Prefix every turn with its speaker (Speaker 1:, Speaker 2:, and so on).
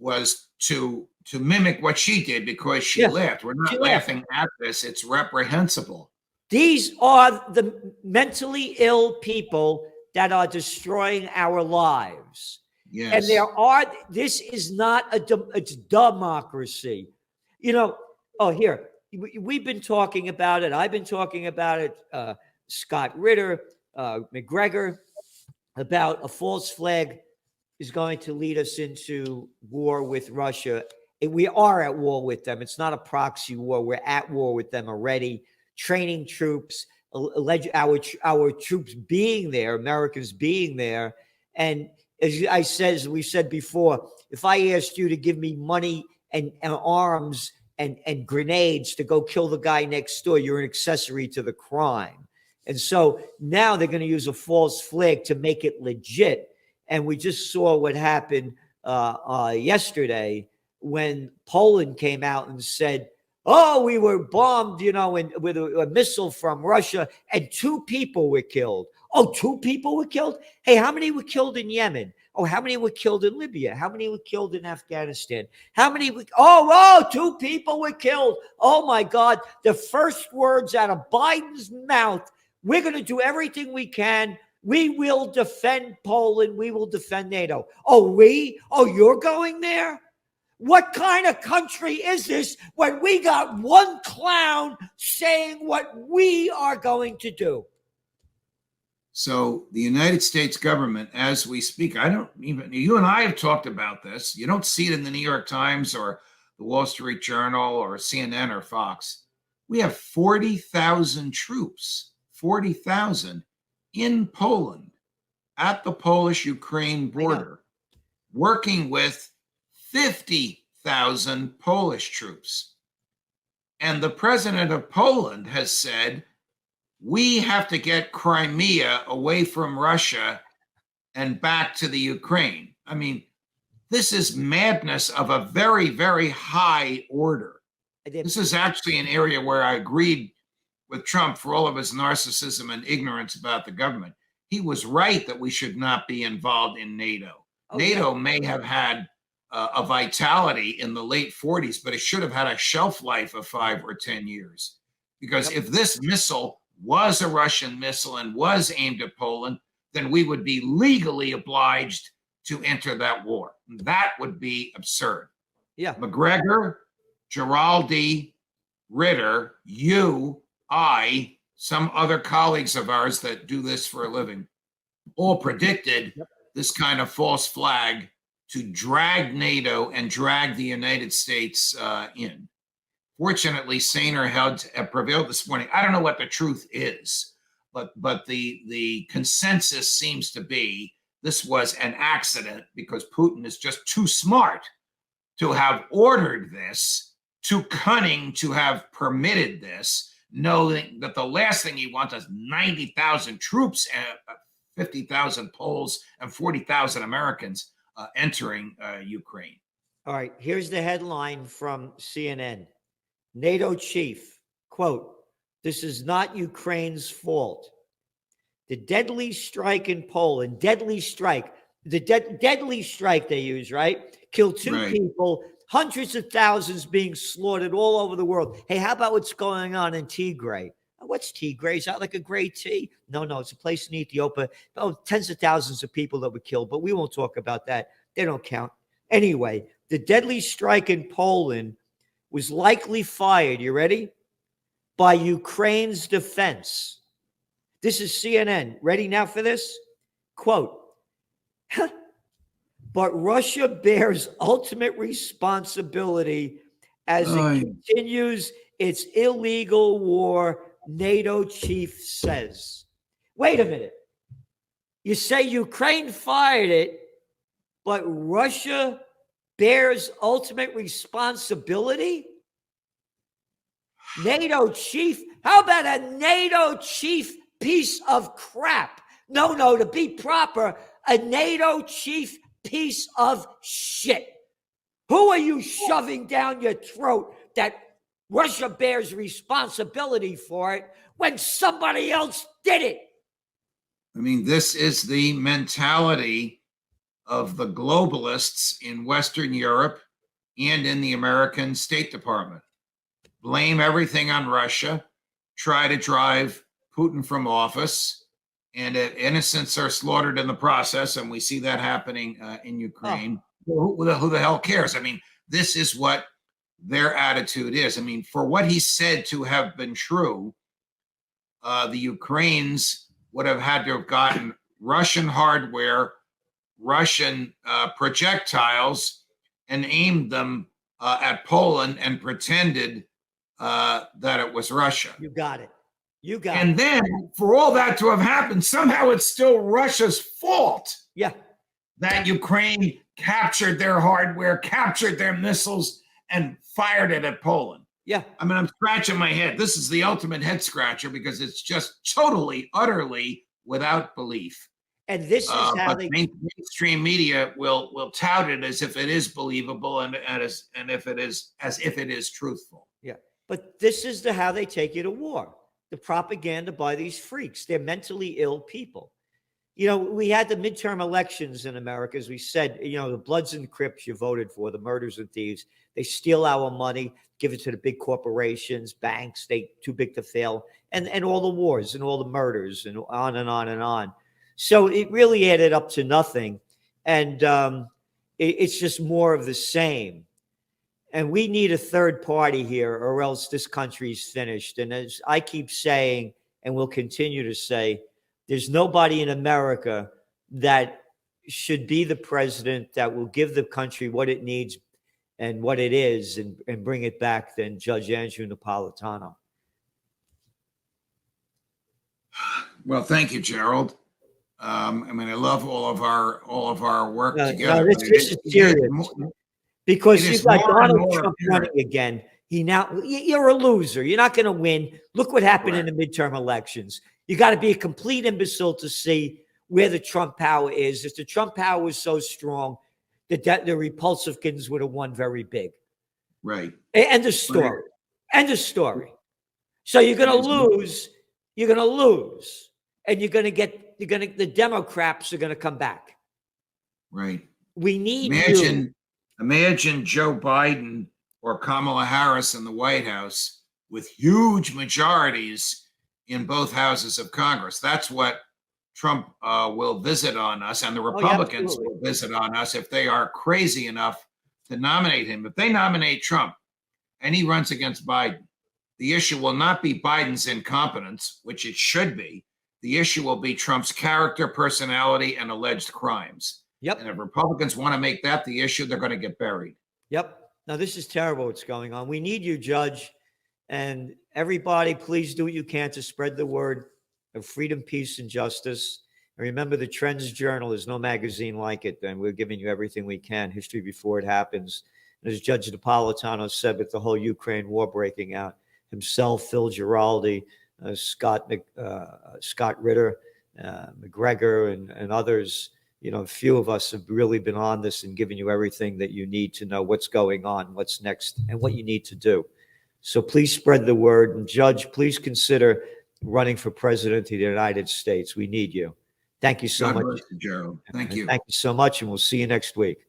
Speaker 1: was to mimic what she did because she laughed. We're not laughing at this. It's reprehensible.
Speaker 2: These are the mentally ill people that are destroying our lives.
Speaker 1: Yes.
Speaker 2: And this is not it's democracy. Here, we've been talking about it. I've been talking about it. Scott Ritter, McGregor, about a false flag is going to lead us into war with Russia. We are at war with them. It's not a proxy war. We're at war with them already. Training troops, our troops being there, Americans being there. And as we said before, if I asked you to give me money and arms and grenades to go kill the guy next door, you're an accessory to the crime. And so now they're going to use a false flag to make it legit. And we just saw what happened yesterday when Poland came out and said, oh, we were bombed, with a missile from Russia, and 2 people were killed. Oh, 2 people were killed? Hey, how many were killed in Yemen? Oh, how many were killed in Libya? How many were killed in Afghanistan? How many? 2 people were killed. Oh, my God. The first words out of Biden's mouth, we're going to do everything we can. We will defend Poland. We will defend NATO. Oh, you're going there? What kind of country is this when we got one clown saying what we are going to do?
Speaker 1: So the United States government, as we speak, you and I have talked about this. You don't see it in the New York Times or the Wall Street Journal or CNN or Fox. We have 40,000 troops, 40,000 in Poland at the Polish-Ukraine border, working with 50,000 Polish troops. And the president of Poland has said, we have to get Crimea away from Russia and back to the Ukraine. I mean, this is madness of a very, very high order. This is actually an area where I agreed with Trump for all of his narcissism and ignorance about the government. He was right that we should not be involved in NATO. NATO may have had a vitality in the late 40s, but it should have had a shelf life of 5 or 10 years. Because if this missile was a Russian missile and was aimed at Poland, then we would be legally obliged to enter that war. That would be absurd.
Speaker 2: Yeah.
Speaker 1: McGregor, Geraldi, Ritter, you, I, some other colleagues of ours that do this for a living, all predicted this kind of false flag to drag NATO and drag the United States in. Fortunately, saner heads have prevailed this morning. I don't know what the truth is, but the consensus seems to be this was an accident because Putin is just too smart to have ordered this, too cunning to have permitted this, knowing that the last thing he wants is 90,000 troops, 50,000 Poles, and 40,000 Americans entering Ukraine.
Speaker 2: All right, here's the headline from CNN. NATO chief, quote, this is not Ukraine's fault. The deadly strike in Poland, deadly strike they use, right? Killed 2 people, hundreds of thousands being slaughtered all over the world. Hey, how about what's going on in Tigray? What's Tigray? Is that like a gray tea? No, it's a place in Ethiopia. Oh, tens of thousands of people that were killed, but we won't talk about that. They don't count. Anyway, the deadly strike in Poland was likely fired, you ready? By Ukraine's defense. This is CNN. Ready now for this? Quote, but Russia bears ultimate responsibility as it continues its illegal war, NATO chief says. Wait a minute. You say Ukraine fired it, but Russia bears ultimate responsibility? NATO chief? How about a NATO chief piece of crap? No, to be proper, a NATO chief piece of shit. Who are you shoving down your throat that Russia bears responsibility for it when somebody else did it?
Speaker 1: I mean, this is the mentality of the globalists in Western Europe and in the American State Department. Blame everything on Russia, try to drive Putin from office, and innocents are slaughtered in the process. And we see that happening in Ukraine. Who the hell cares? I mean, this is what their attitude is. I mean, for what he said to have been true, the Ukrainians would have had to have gotten Russian hardware, Russian projectiles, and aimed them at Poland and pretended that it was Russia.
Speaker 2: You got it. You got it.
Speaker 1: And then for all that to have happened, somehow it's still Russia's fault.
Speaker 2: Yeah.
Speaker 1: That Ukraine captured their hardware, captured their missiles, and fired it at Poland.
Speaker 2: Yeah.
Speaker 1: I mean, I'm scratching my head. This is the ultimate head scratcher because it's just totally, utterly without belief.
Speaker 2: And this is how they
Speaker 1: mainstream media will tout it as if it is believable and as if it is truthful.
Speaker 2: Yeah. But this is how they take you to war. The propaganda by these freaks. They're mentally ill people. You know, we had the midterm elections in America, as we said, you know, the Bloods and Crips you voted for, the murders and thieves. They steal our money, give it to the big corporations, banks, they too big to fail, and all the wars and all the murders and on and on and on. So it really added up to nothing. And it's just more of the same. And we need a third party here, or else this country's finished. And as I keep saying, and will continue to say, there's nobody in America that should be the president that will give the country what it needs and what it is and bring it back than Judge Andrew Napolitano.
Speaker 1: Well, thank you, Gerald. I mean, I love all of our work together.
Speaker 2: No, this is serious. Because you've got Donald Trump running again. You're a loser. You're not going to win. Look what happened in the midterm elections. You got to be a complete imbecile to see where the Trump power is. If the Trump power was so strong, the Republicans would have won very big.
Speaker 1: Right.
Speaker 2: End of story. End of story. So you're going to lose. You're going to lose, and the Democrats are going to come back.
Speaker 1: Right.
Speaker 2: We need
Speaker 1: Imagine Joe Biden or Kamala Harris in the White House with huge majorities in both houses of Congress. That's what Trump will visit on us, and the Republicans will visit on us if they are crazy enough to nominate him. If they nominate Trump and he runs against Biden, the issue will not be Biden's incompetence, which it should be. The issue will be Trump's character, personality, and alleged crimes.
Speaker 2: Yep.
Speaker 1: And if Republicans want to make that the issue, they're going to get buried.
Speaker 2: Yep. Now, this is terrible what's going on. We need you, Judge. And everybody, please do what you can to spread the word of freedom, peace, and justice. And remember, the Trends Journal, there's no magazine like it. And we're giving you everything we can, history before it happens. And as Judge Napolitano said, with the whole Ukraine war breaking out, himself, Phil Giraldi, Scott Ritter, McGregor, and others, you know, a few of us have really been on this and given you everything that you need to know what's going on, what's next, and what you need to do. So please spread the word. And Judge, please consider running for president of the United States. We need you. Thank you so much,
Speaker 1: Gerald. Thank you.
Speaker 2: Thank you so much, and we'll see you next week.